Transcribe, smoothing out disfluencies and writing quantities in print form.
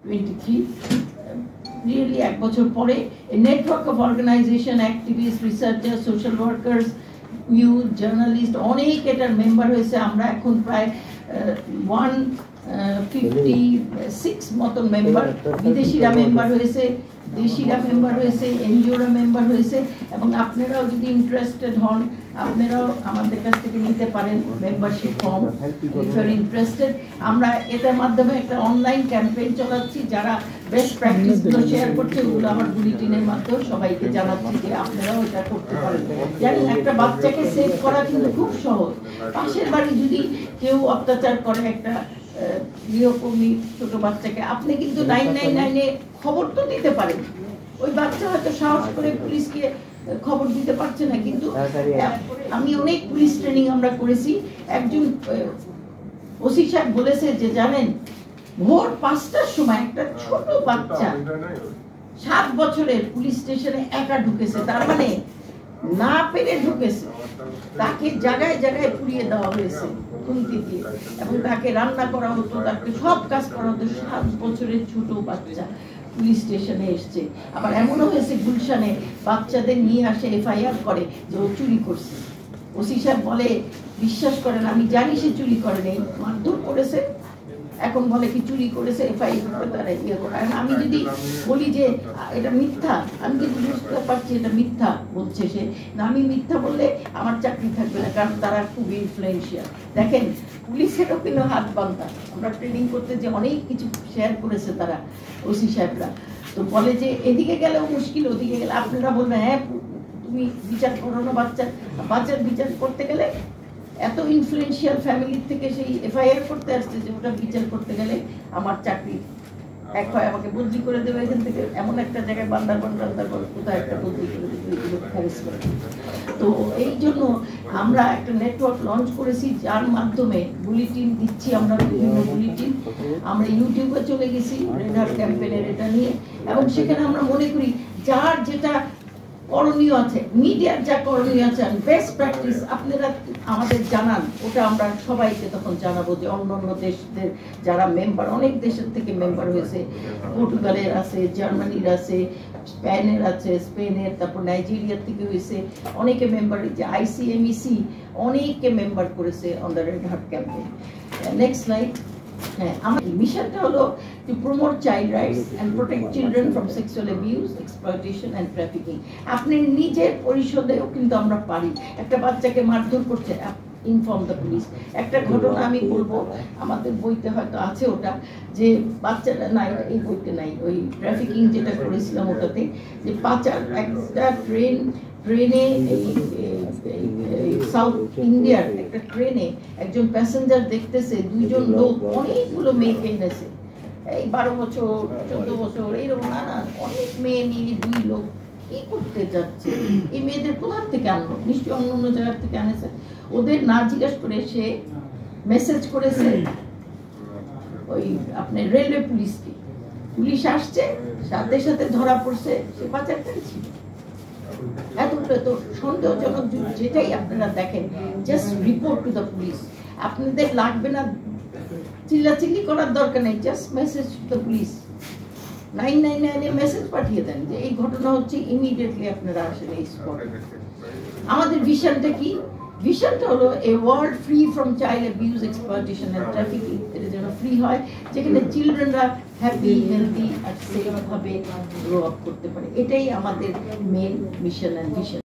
23 really এক বছর পরে a network of organization activists researchers social workers youth journalists অনেক এটার মেম্বার হয়েছে আমরা এখন প্রায় 156 মতন মেম্বার বিদেশিরা মেম্বার হয়েছে দেশিরা মেম্বার হয়েছে এনজিওরা মেম্বার হয়েছে এবং আপনারাও যদি ইন্টারেস্টেড হন আপনারাও আমাদের কাছ থেকে নিতে পারেন membership form if you are interested আমরা এটার মাধ্যমে একটা অনলাইন ক্যাম্পেইন চালাচ্ছি যারা বেস্ট প্র্যাকটিসগুলো শেয়ার করছে ওগুলো আমার বুলেটিনের মাধ্যমে সবাইকে জানাচ্ছি যে আপনারাও এটা করতে পারেন জানেন একটা বাচ্চাকে সেভ করা কিন্তু খুব সহজ পাশের বাড়ি যদি কেউ অত্যাচার করে একটা গৃহকর্মী ছোট বাচ্চাকে আপনি কিন্তু 999 এ খবর তো দিতে পারেন ওই বাচ্চা হয়তো সাহস করে পুলিশকে খবর দিতে পারছে না কিন্তু আমি অনেক পুলিশ ট্রেনিং আমরা করেছি একজন ওসি সাহেব বলেছে যে জানেন ভোর 5টার সময় একটা ছোট বাচ্চা 7 বছরের পুলিশ স্টেশনে একা ঢুকেছে তার মানে না পেরে ঢুকেছে তাকে জায়গায় জায়গায় পুড়িয়ে দেওয়া হয়েছে খুন্তি দিয়ে এবং তাকে রান্না করা হতো তাকে সব কাজ করা হতো 7 বছরের ছোট বাচ্চা পুলিশ স্টেশনে এসছে আবার এমনও হয়েছে গুলশানে বাচ্চাদের নিয়ে আসে এফআইআর করে যে ও চুরি করছে ওসি সাহেব বলে বিশ্বাস করেন আমি জানি সে চুরি করেনি মারধর করেছে এখন বলে কি চুরি করেছে এফআইআর করে তারা ইয়ে করে আমি যদি বলি যে এটা মিথ্যা আমি কিন্তু বুঝতে পারছি এটা মিথ্যা বলছে সে না আমি মিথ্যা বললে আমার চাকরি থাকবে না কারণ তারা খুব ইনফ্লুয়েন্সিয়াল দেখেন পুলিশেরও কিন্তু হাত বাঁধা আমরা ট্রেনিং করতে যে অনেক কিছু শেয়ার করেছে তারা ওসি সাহেবরা তো বলে যে এদিকে গেলেও মুশকিল ওদিকে গেলে আপনারা বলবেন হ্যাঁ তুমি বিচার করো না বাচ্চার বিচার করতে গেলে এত ইনফ্লুয়েন্সিয়াল ফ্যামিলি থেকে সেই এফআইআর করতে আসছে যে ওটা বিচার করতে গেলে আমার চাকরি এক হয় আমাকে বদলি করে দেবে এখান থেকে এমন একটা জায়গায় বান্দারবান কোথায় একটা বদলি করে দেবে হ্যারেস করে তো এই জন্য আমরা একটা নেটওয়ার্ক লঞ্চ করেছি যার মাধ্যমে বুলেটিন দিচ্ছি আমরা বিভিন্ন বুলেটিন আমরা ইউটিউবে চলে গেছি রেড হার্ট ক্যাম্পেইনের এটা নিয়ে এবং সেখানে আমরা মনে করি যার যেটা করণীয় আছে মিডিয়ার যা করণীয় আছে বেস্ট প্র্যাকটিস আপনারা আমাদের জানান ওটা আমরা সবাইকে তখন জানাবো যে অন্যান্য দেশদের যারা মেম্বার অনেক দেশের থেকে মেম্বার হয়েছে পর্তুগালের আছে জার্মানির আছে স্পেনের তারপর নাইজেরিয়ার থেকে হয়েছে অনেকে মেম্বার হয়েছে আইসিএমইসি অনেকে মেম্বার করেছে on the red heart campaign next slide হ্যাঁ আমার মিশনটা হলো to promote child rights and protect children from sexual abuse, exploitation and trafficking. আপনি নিজের পরিষদেও কিন্তু আমরা পারি একটা বাচ্চাকে মারধর করছে ইনফর্ম দ্য পুলিশ একটা ঘটনা আমি বলবো আমাদের বইতে হয়তো আছে ওটা যে বাচ্চাটা নাই এই বইতে নাই ওই ট্রাফিকিং যেটা করেছিলাম ওটাতে যে পাচার একটা ট্রেনে সাউথ ইন্ডিয়ার একটা ট্রেনে একজন প্যাসেঞ্জার দেখতেছে দুইজন লোক অনেকগুলো মেয়েকে এনেছে এই 12 বছর 14 বছর এইরকম নানা অনেক মেয়ে নিয়ে দুই লোক কি করতে যাচ্ছে এই মেয়েদের কোথা থেকে আনলো নিশ্চয়ই অন্য জায়গা থেকে আনেছে ওদের না জিজ্ঞাসা করে সে মেসেজ করেছে ওই আপনার রেলওয়ে পুলিশকে পুলিশ আসছে সাথে সাথে ধরা পড়ছে সে পাচারকারী ছিল এতটা তো সন্দেহজনক যেটাই আপনারা দেখেন just report to the police আপনাদের লাগবে না চিল্লাচিল্লি করার দরকার নেই just message to the police 999 A message পাঠিয়ে দেন যে এই ঘটনা হচ্ছে ইমিডিয়েটলি আপনারা আসেন এই স্পটে আমাদের ভিশনটা কি ভিশনটা হলো a world free from child abuse exploitation and trafficking এটা যেন ফ্রি হয় যেখানে চিলড্রেনরা হ্যাপি হেলদি আর সেফ ভাবে গ্রো আপ করতে পারে এটাই আমাদের মেন মিশন এন্ড ভিশন